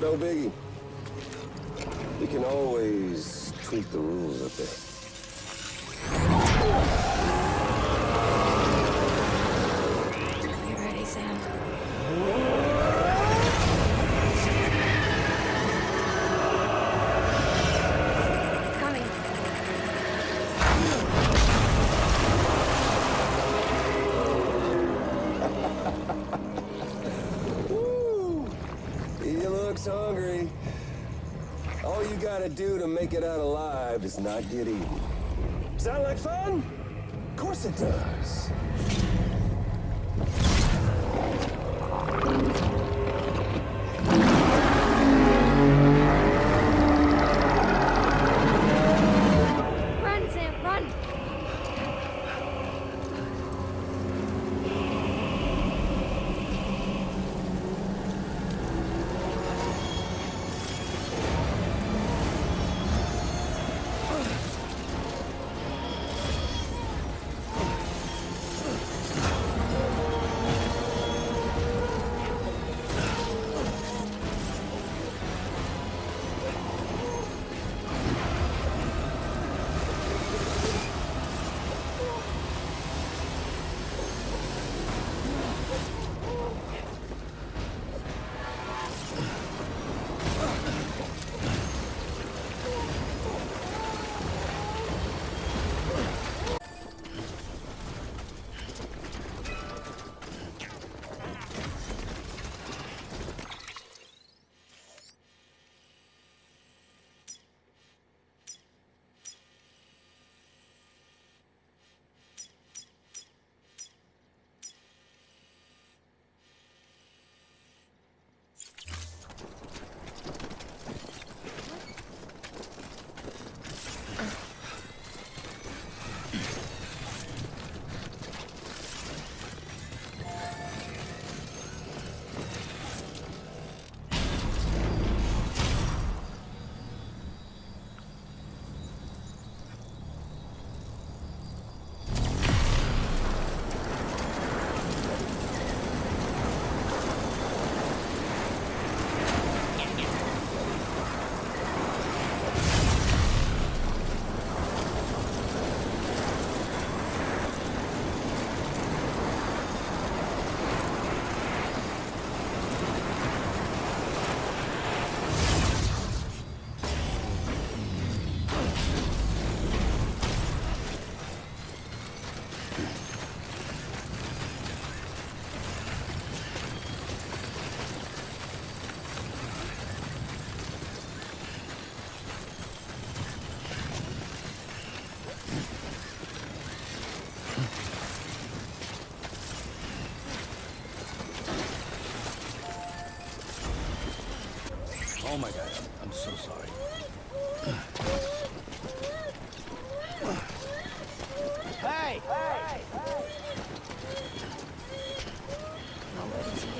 no biggie. We can always tweak the rules a bit. You ready, Sam? It's coming. Woo! He looks hungry. All you gotta do to make it out alive is not get eaten. Sound like fun? Of course it does. Run, Sam, run! Oh my God, I'm so sorry. Hey! Hey! Oh, what is he?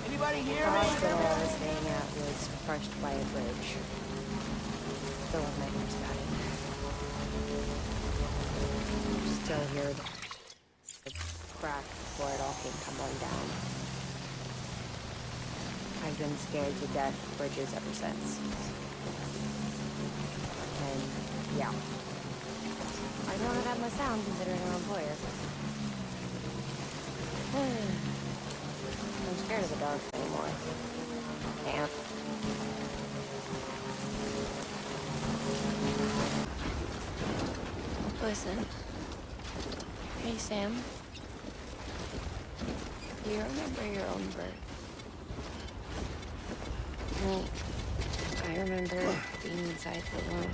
Anybody hear The me? hospital I was staying at was crushed by a bridge. Still have nightmares about it. Still hear the crack before it all came tumbling down. I've been scared to death of bridges ever since. And yeah, I don't know that must sound considering I'm an employer. I'm scared of the dark anymore. Damn. Listen. Hey, Sam. Do you remember your own birth? Well, I remember being inside the womb.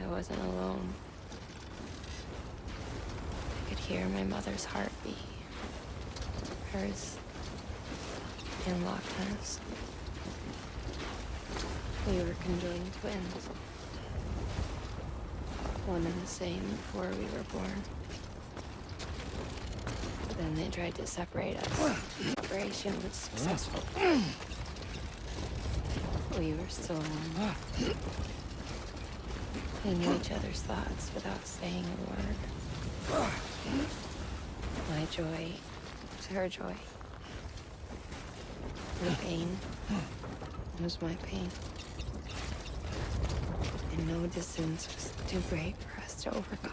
I wasn't alone. I could hear my mother's heartbeat. Hers and Lochner's. We were conjoined twins. One and the same before we were born. they tried to separate us. The separation was successful. We were still one. We knew each other's thoughts without saying a word. My joy was her joy. Her pain was my pain. And no distance was too great for us to overcome.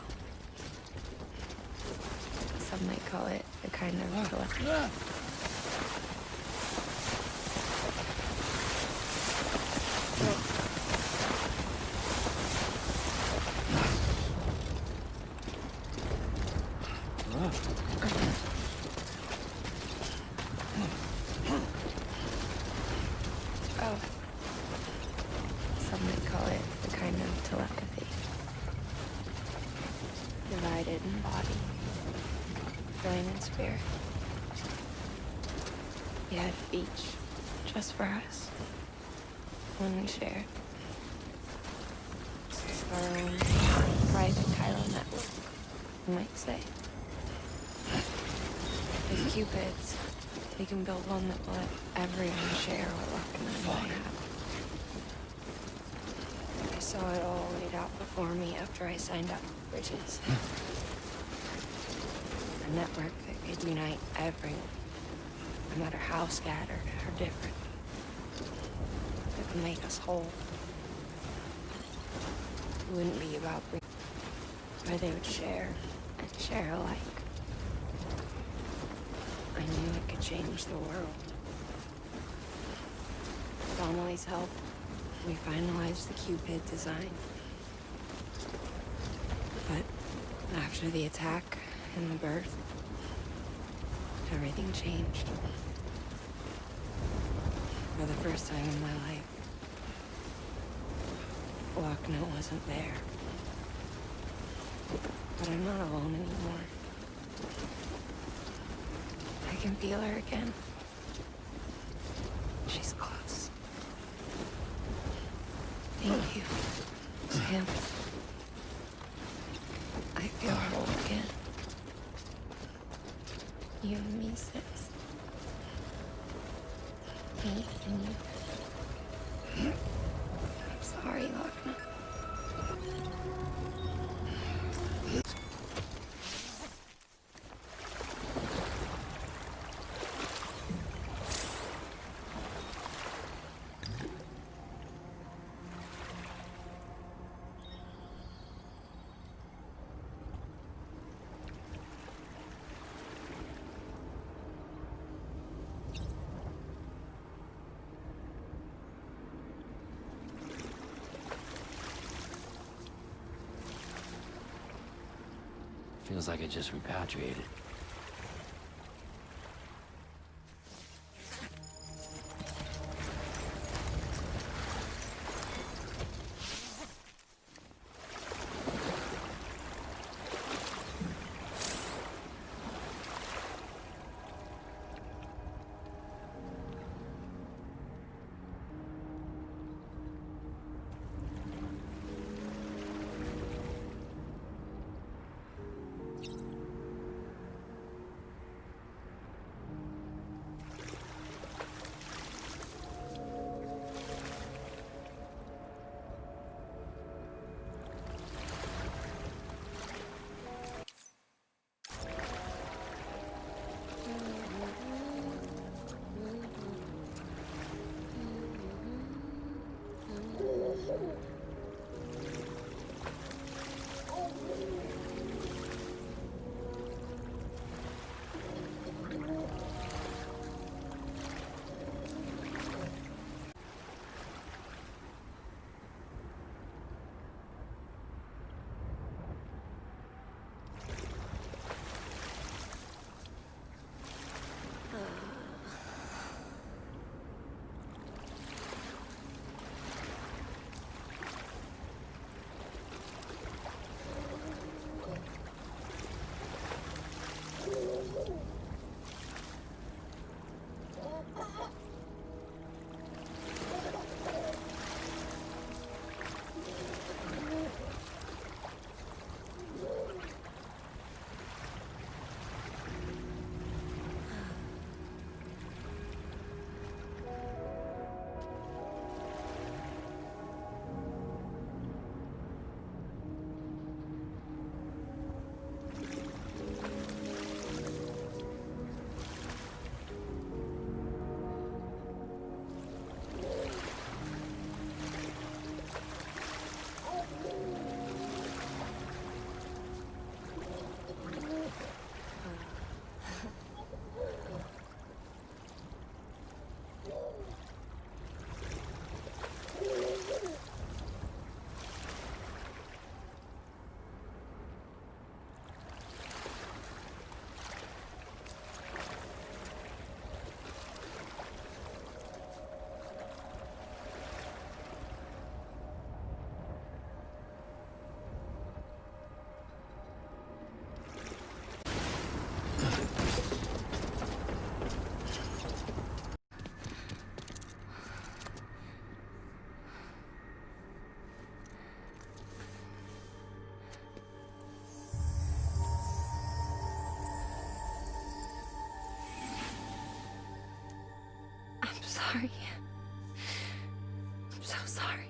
Some might call it a kind of telepathy. Oh. Some might call it a kind of telepathy. Divided in body, joined in spirit. We had a beach just for us. One we shared. Our own private chiral network, you might say. With Cupids, we can build one that will let everyone share what Lockman and I have. I saw it all laid out before me after I signed up for Bridges. A network that could unite everyone, no matter how scattered or different. That could make us whole. It wouldn't be about where they would share and share alike. I knew it could change the world. With Donnelly's help, we finalized the Cupid design. But after the attack and the birth, everything changed. For the first time in my life, Locknow wasn't there. But I'm not alone anymore. I can feel her again. She's close. Thank you, Sam. I feel whole again. You and me, sis. Me and you. I'm sorry, Lockna. Feels like I just repatriated. sorry. I'm so sorry.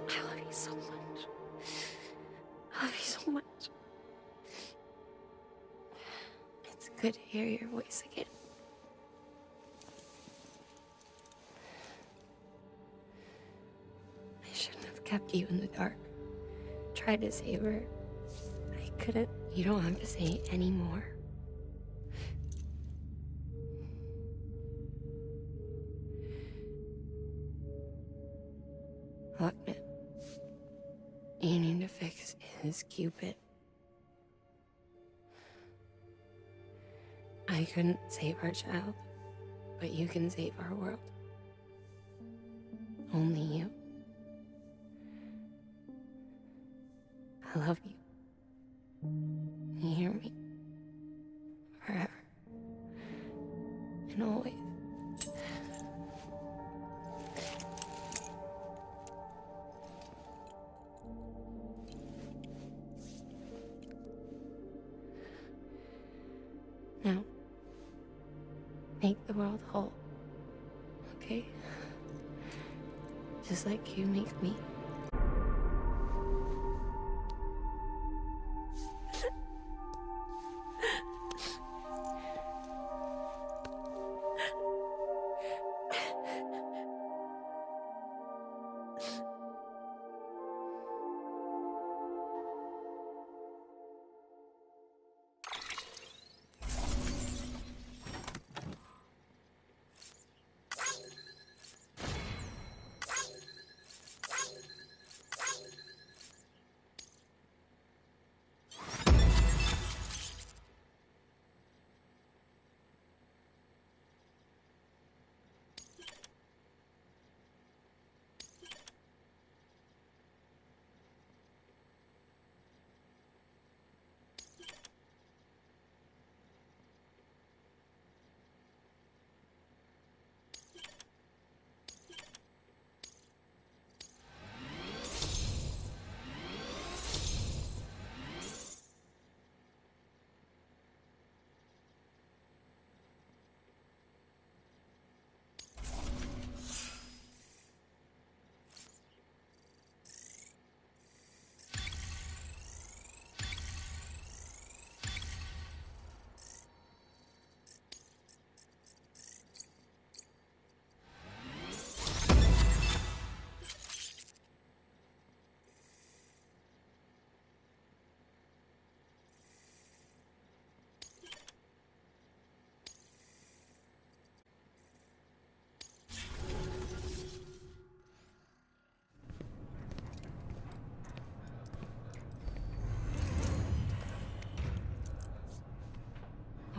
I love you so much. I love you so much. It's good to hear your voice again. I shouldn't have kept you in the dark. Tried to save her. I couldn't. You don't have to say any more. Look, man. You need to fix his Cupid. I couldn't save our child, but you can save our world. Only you. I love you. You hear me? Forever. And always. Now, make the world whole, okay? Just like you make me.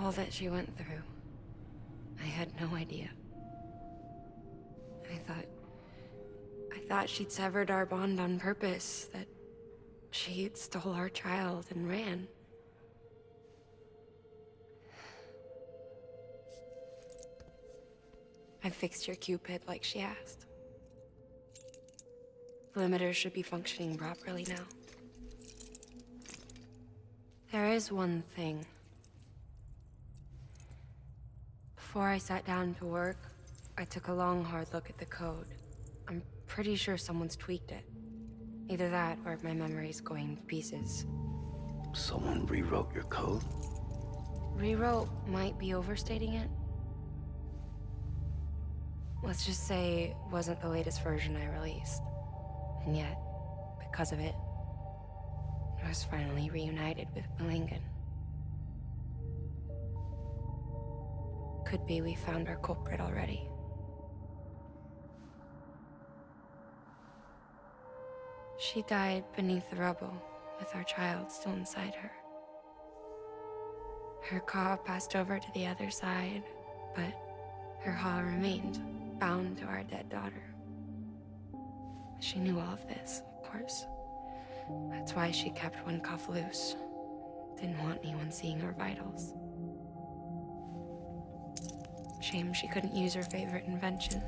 All that she went through, I had no idea. I thought she'd severed our bond on purpose, that she stole our child and ran. I fixed your Cupid like she asked. The limiter should be functioning properly now. There is one thing. Before I sat down to work, I took a long, hard look at the code. I'm pretty sure someone's tweaked it. Either that, or my memory's going to pieces. Someone rewrote your code? Rewrote might be overstating it. Let's just say it wasn't the latest version I released. And yet, because of it, I was finally reunited with Malingan. Could be we found our culprit already. She died beneath the rubble, with our child still inside her. Her caw passed over to the other side, but her haw remained, bound to our dead daughter. She knew all of this, of course. That's why she kept one cuff loose. Didn't want anyone seeing her vitals. Shame she couldn't use her favorite invention.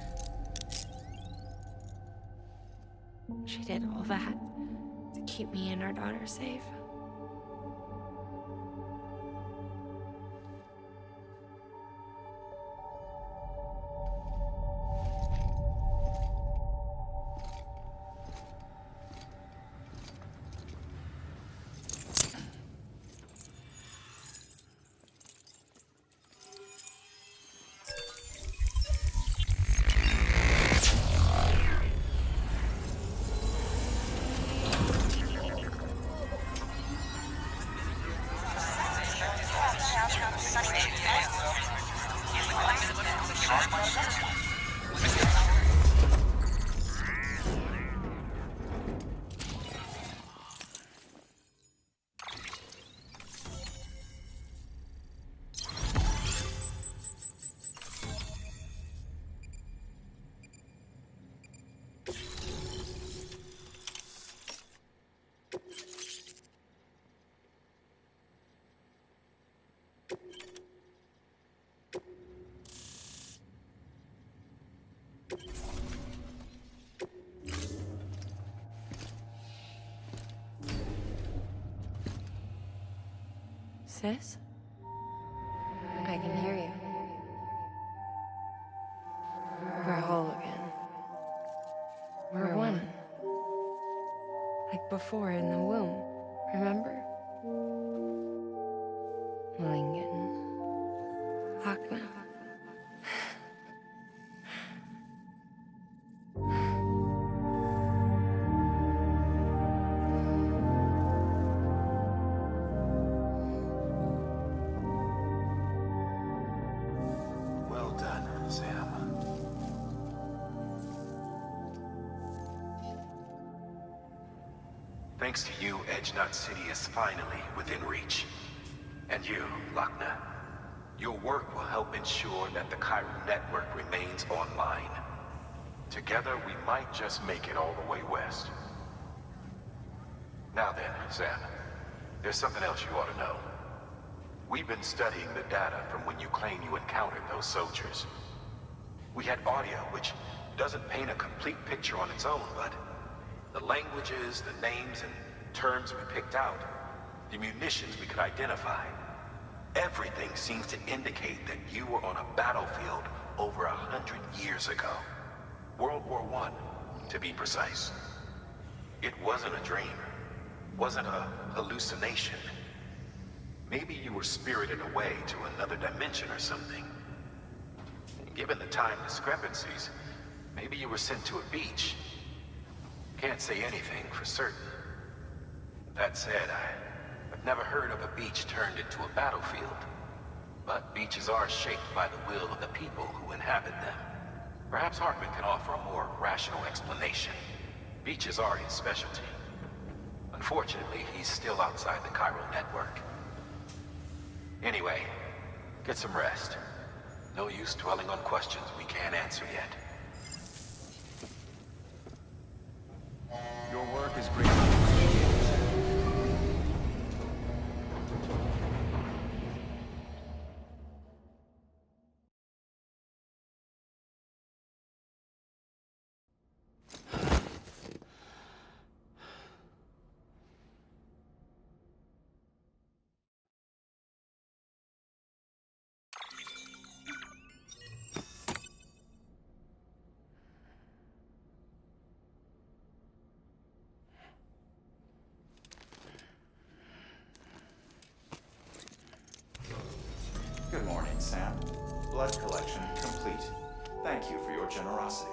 She did all that to keep me and our daughter safe. Sis? I can hear you. We're whole again. We're one. Like before in the womb, remember? Lingen. Lochner. Well done, Sam. Thanks to you, Edgenut City is finally within reach. And you, Lochner, your work will help ensure that the Cairo network remains online. Together, we might just make it all the way west. Now then, Sam, there's something else you ought to know. We've been studying the data from when you claim you encountered those soldiers. We had audio which doesn't paint a complete picture on its own, but the languages, the names, and terms we picked out, the munitions we could identify, everything seems to indicate that you were on a battlefield over 100 years ago. World War I, to be precise. It wasn't a dream. Wasn't a hallucination. Maybe you were spirited away to another dimension or something. Given the time discrepancies, maybe you were sent to a beach. Can't say anything for certain. That said, I've never heard of a beach turned into a battlefield. But beaches are shaped by the will of the people who inhabit them. Perhaps Hartman can offer a more rational explanation. Beaches are his specialty. Unfortunately, he's still outside the Cairo network. Anyway, get some rest. No use dwelling on questions we can't answer yet. Your work is greatly appreciated, sir. Good morning, Sam. Blood collection complete. Thank you for your generosity.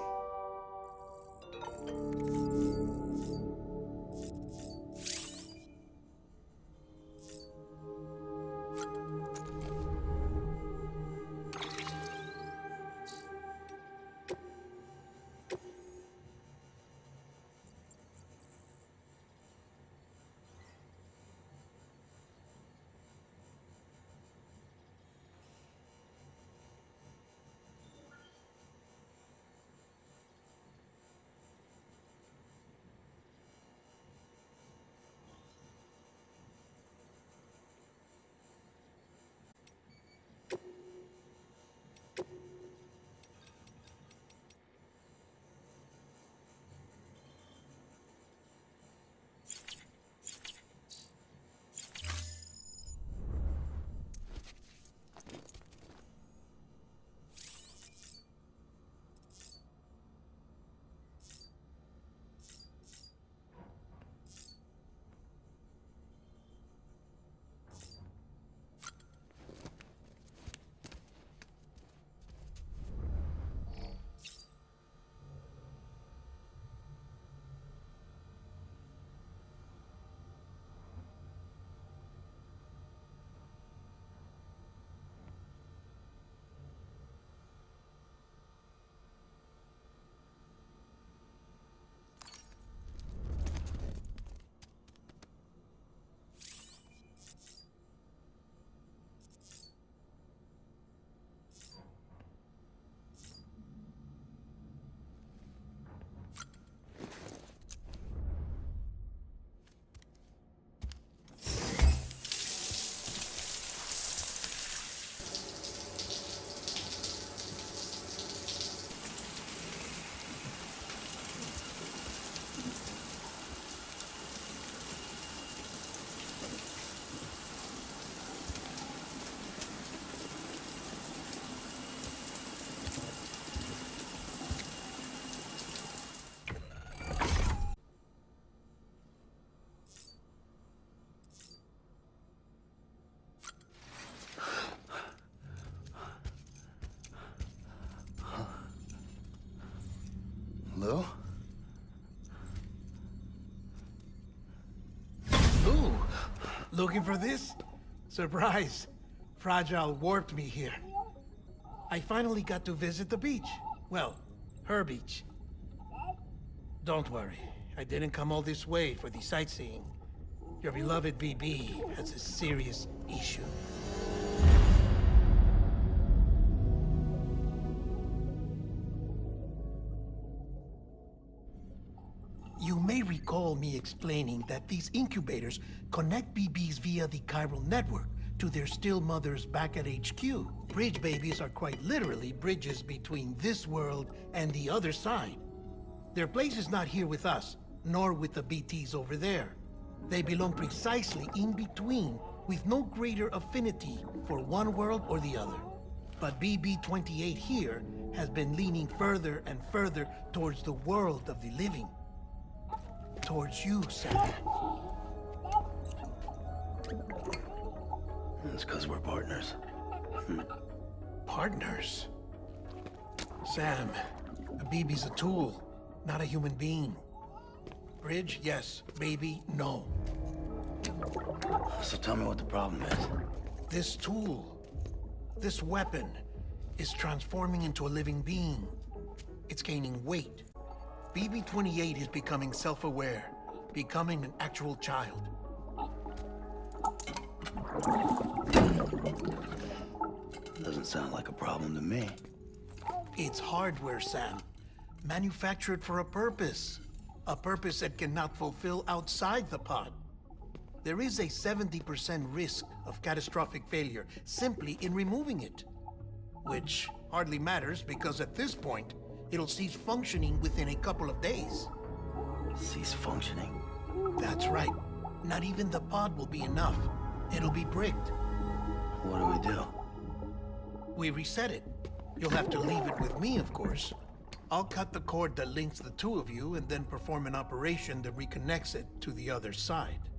Ooh, looking for this? Surprise. Fragile warped me here. I finally got to visit the beach. Well, her beach. Don't worry, I didn't come all this way for the sightseeing. Your beloved BB has a serious issue. You may recall me explaining that these incubators connect BBs via the chiral network to their still mothers back at HQ. Bridge babies are quite literally bridges between this world and the other side. Their place is not here with us, nor with the BTs over there. They belong precisely in between, with no greater affinity for one world or the other. But BB-28 here has been leaning further and further towards the world of the living. Towards you, Sam. That's because we're partners. Partners? Sam, a BB's a tool, not a human being. Bridge, yes. Baby, no. So tell me what the problem is. This tool, this weapon, is transforming into a living being. It's gaining weight. BB-28 is becoming self-aware, becoming an actual child. Doesn't sound like a problem to me. It's hardware, Sam. Manufactured for a purpose. A purpose that cannot fulfill outside the pod. There is a 70% risk of catastrophic failure simply in removing it. Which hardly matters because at this point, it'll cease functioning within a couple of days. Cease functioning? That's right. Not even the pod will be enough. It'll be bricked. What do we do? We reset it. You'll have to leave it with me, of course. I'll cut the cord that links the two of you and then perform an operation that reconnects it to the other side.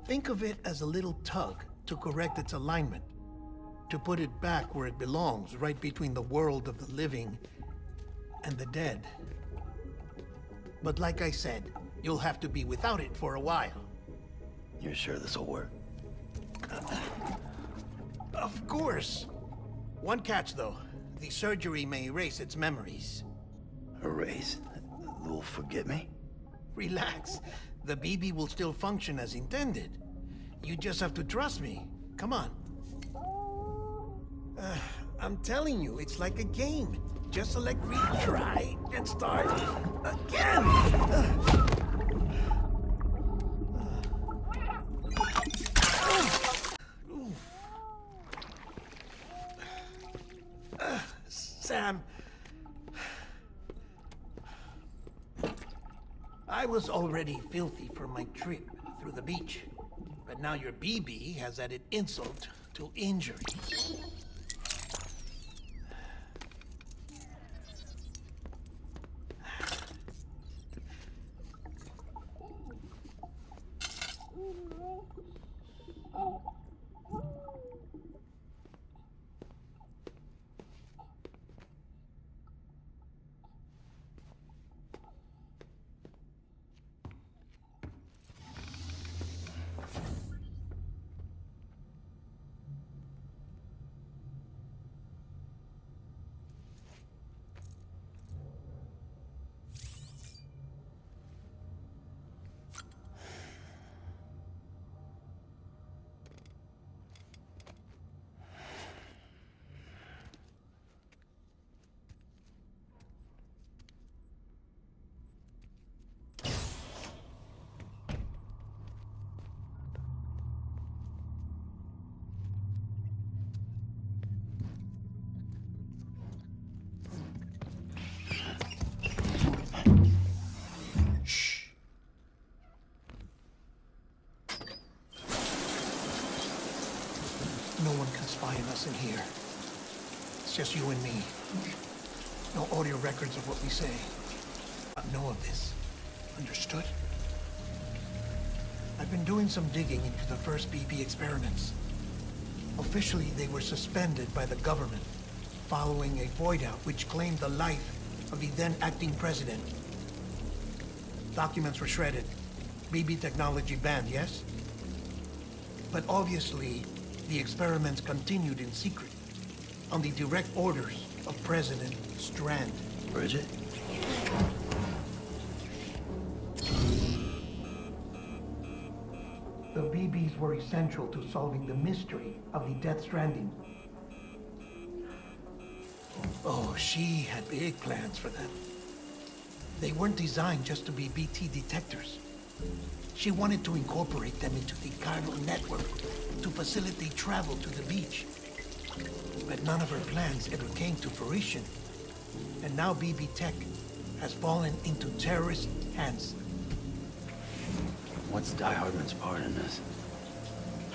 Think of it as a little tug to correct its alignment, to put it back where it belongs, right between the world of the living and the dead. But like I said, you'll have to be without it for a while. You're sure this'll work? Of course. One catch, though. The surgery may erase its memories. Erase? Will forget me? Relax. The BB will still function as intended. You just have to trust me. Come on. I'm telling you, it's like a game. Just select retry and start again. Sam, I was already filthy from my trip through the beach, but now your BB has added insult to injury. No one can spy on us in here. It's just you and me. No audio records of what we say. I know of this. Understood? I've been doing some digging into the first BB experiments. Officially, they were suspended by the government following a void out which claimed the life of the then acting president. Documents were shredded, BB technology banned, yes? But obviously, the experiments continued in secret, on the direct orders of President Strand. Bridget? The BBs were essential to solving the mystery of the Death Stranding. Oh, she had big plans for them. They weren't designed just to be BT detectors. She wanted to incorporate them into the chiral network to facilitate travel to the beach. But none of her plans ever came to fruition. And now BB Tech has fallen into terrorist hands. What's Die Hardman's part in this?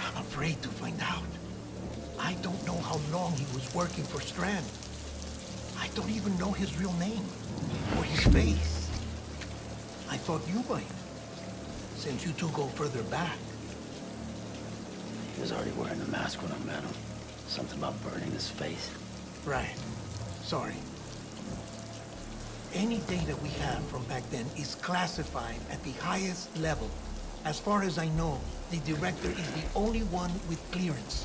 I'm afraid to find out. I don't know how long he was working for Strand. I don't even know his real name, or his face. I thought you might, since you two go further back. He was already wearing the mask when I met him. Something about burning his face. Right. Sorry. Any data we have from back then is classified at the highest level. As far as I know, the director is the only one with clearance.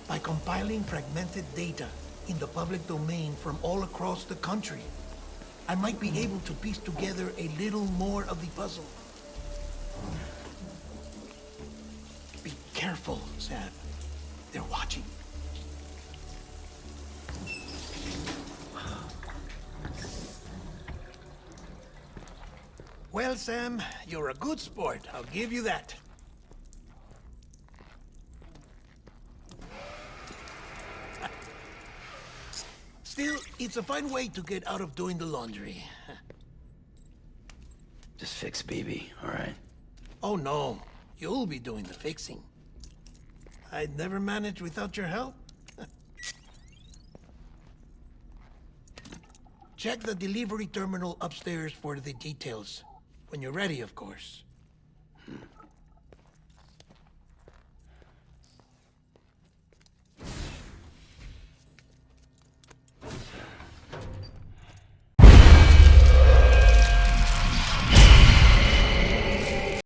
By compiling fragmented data in the public domain from all across the country, I might be able to piece together a little more of the puzzle. Be careful, Sam. They're watching. Well, Sam, you're a good sport. I'll give you that. Still, it's a fine way to get out of doing the laundry. Just fix BB, all right? Oh, no. You'll be doing the fixing. I'd never manage without your help. Check the delivery terminal upstairs for the details. When you're ready, of course.